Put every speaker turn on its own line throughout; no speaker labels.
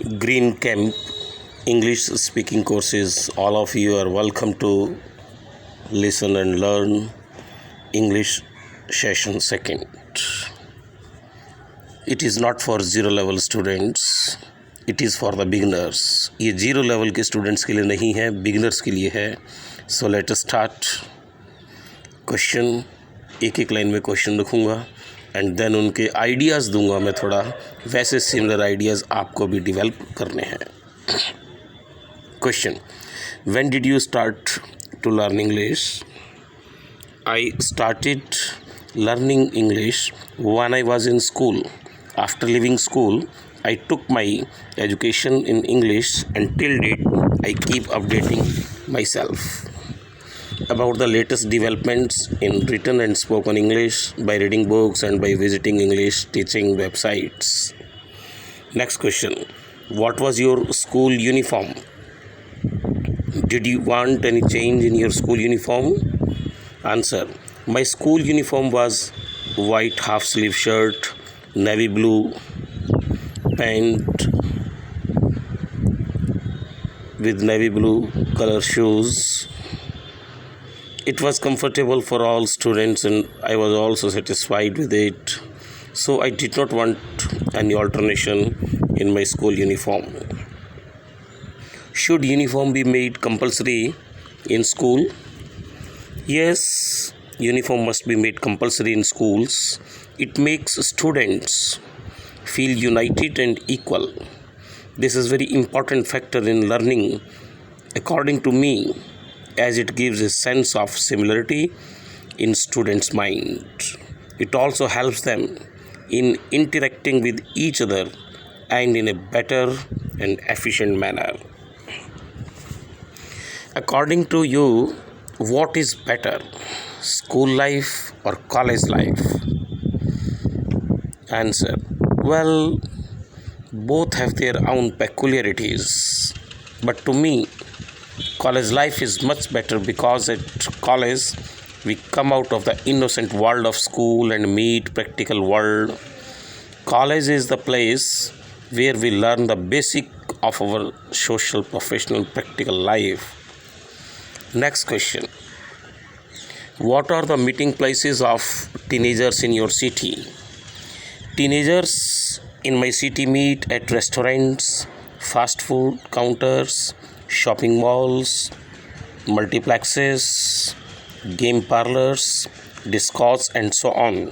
Green Camp English speaking courses. All of you are welcome to listen and learn English session second. It is not for zero level students. It is for the beginners. ये zero level के students के लिए नहीं है, beginners के लिए है. So let us start. Question, एक एक लाइन में क्वेश्चन रखूँगा एंड देन उनके आइडियाज़ दूंगा मैं. थोड़ा वैसे सिमिलर आइडियाज़ आपको भी डेवलप करने हैं. Question, when did you start to learn English? I started learning English when I was in school. After leaving school, I took my education in English and till date I keep updating myself about the latest developments in written and spoken English by reading books and by visiting English teaching websites. Next question, what was your school uniform? Did you want any change in your school uniform? Answer, my school uniform was white half sleeve shirt, navy blue pant with navy blue color shoes. It was comfortable for all students and I was also satisfied with it. So I did not want any alternation in my school uniform. Should uniform be made compulsory in school? Yes, uniform must be made compulsory in schools. It makes students feel united and equal. This is very important factor in learning, according to me, as it gives a sense of similarity in students' mind. It also helps them in interacting with each other and in a better and efficient manner. According to you, what is better, school life or college life? Answer, well, both have their own peculiarities, but to me, college life is much better because at college we come out of the innocent world of school and meet practical world. College is the place where we learn the basic of our social, professional, practical life. Next question, what are the meeting places of teenagers in your city? Teenagers in my city meet at restaurants, fast food counters, shopping malls, multiplexes, game parlors, discos, and so on.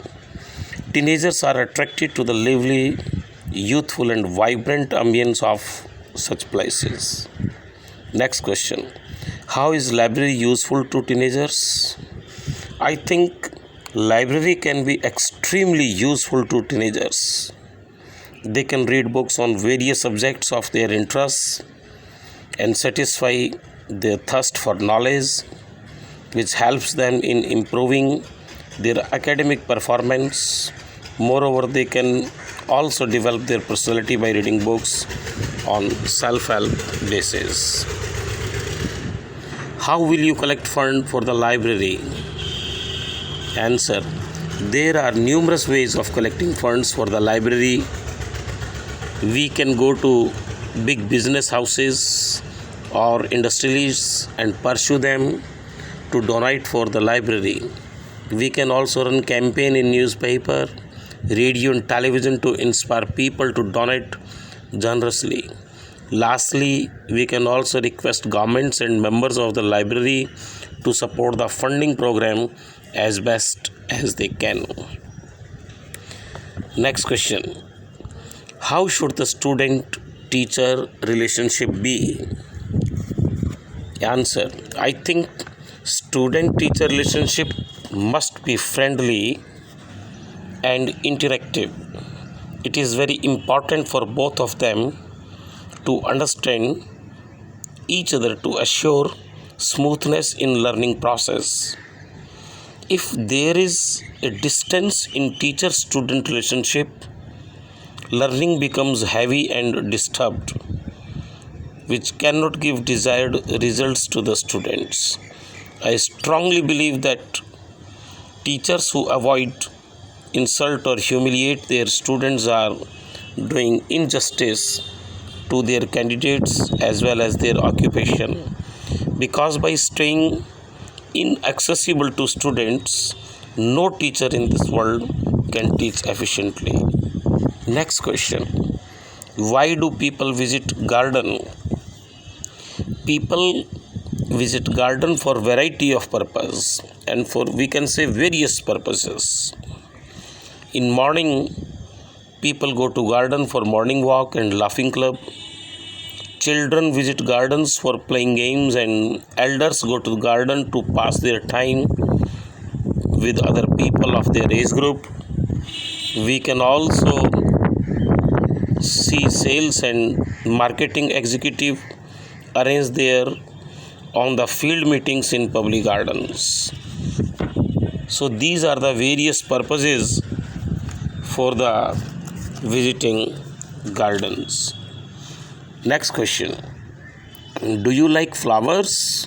Teenagers are attracted to the lively, youthful, and vibrant ambience of such places. Next question, how is library useful to teenagers? I think library can be extremely useful to teenagers. They can read books on various subjects of their interests and satisfy their thirst for knowledge, which helps them in improving their academic performance. Moreover, they can also develop their personality by reading books on self-help basis. How will you collect fund for the library? Answer, there are numerous ways of collecting funds for the library. We can go to big business houses or industries and pursue them to donate for the library. We can also run campaign in newspaper, radio and television to inspire people to donate generously. Lastly, we can also request governments and members of the library to support the funding program as best as they can. Next question, how should the student-teacher relationship be? Answer, I think student-teacher relationship must be friendly and interactive. It is very important for both of them to understand each other to assure smoothness in learning process. If there is a distance in teacher-student relationship, learning becomes heavy and disturbed, which cannot give desired results to the students. I strongly believe that teachers who avoid, insult or humiliate their students are doing injustice to their candidates as well as their occupation, because by staying inaccessible to students, no teacher in this world can teach efficiently. Next question. Why do people visit garden? People visit garden for variety of purpose and for, we can say, various purposes. In morning, people go to garden for morning walk and laughing club. Children visit gardens for playing games, and elders go to the garden to pass their time with other people of their age group. We can also see sales and marketing executive arrange their on the field meetings in public gardens. So these are the various purposes for the visiting gardens. Next question. Do you like flowers?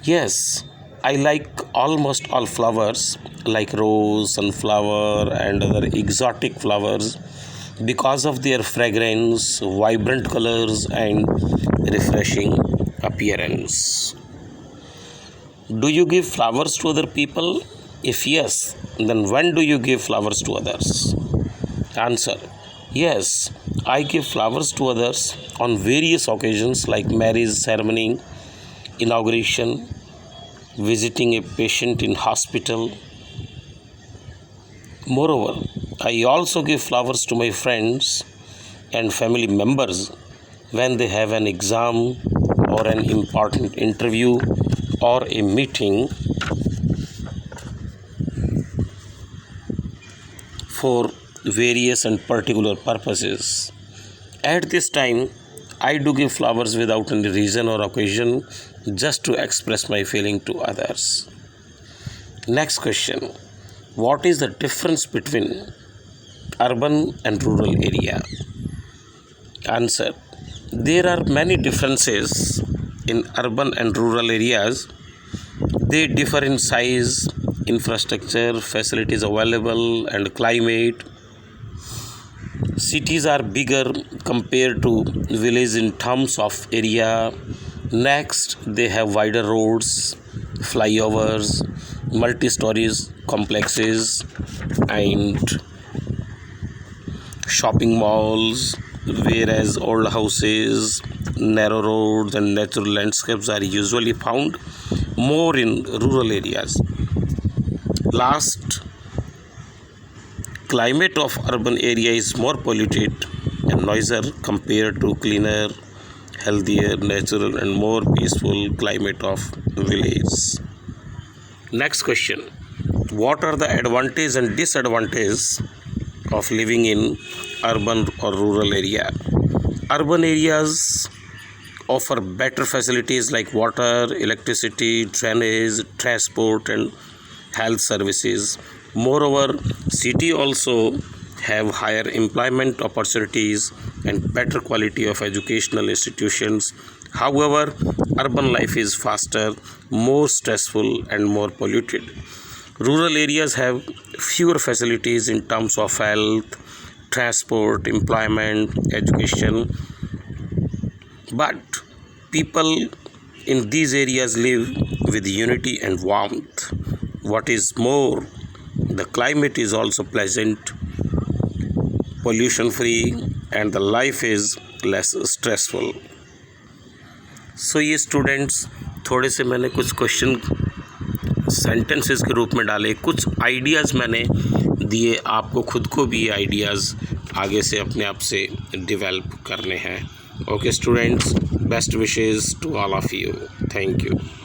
Yes, I like almost all flowers like rose, sunflower and other exotic flowers because of their fragrance, vibrant colors and refreshing appearance. Do you give flowers to other people? If yes, then when do you give flowers to others? Answer. Yes, I give flowers to others on various occasions like marriage ceremony, inauguration, visiting a patient in hospital. Moreover, I also give flowers to my friends and family members when they have an exam or an important interview or a meeting for various and particular purposes. At this time, I do give flowers without any reason or occasion, just to express my feeling to others. Next question. What is the difference between urban and rural area? Answer. There are many differences in urban and rural areas. They differ in size, infrastructure, facilities available, and climate. Cities are bigger compared to villages in terms of area. Next, they have wider roads, flyovers, multi-stories complexes, and shopping malls, whereas old houses, narrow roads, and natural landscapes are usually found more in rural areas. Last, climate of urban area is more polluted and noisier compared to cleaner, healthier, natural and more peaceful climate of village. Next question. What are the advantages and disadvantages of living in urban or rural area? Urban areas offer better facilities like water, electricity, drainage, transport and health services. Moreover, city also have higher employment opportunities and better quality of educational institutions. However, urban life is faster, more stressful and more polluted. Rural areas have fewer facilities in terms of health, transport, employment, education, but people in these areas live with unity and warmth. What is more, the climate is also pleasant, pollution free, and the life is less stressful. सो ये students थोड़े से मैंने कुछ question sentences के रूप में डाले, कुछ आइडियाज़ मैंने दिए, आपको खुद को भी आइडियाज़ आगे से अपने आप से डेवलप करने हैं. Okay students, best wishes to all of you. Thank you.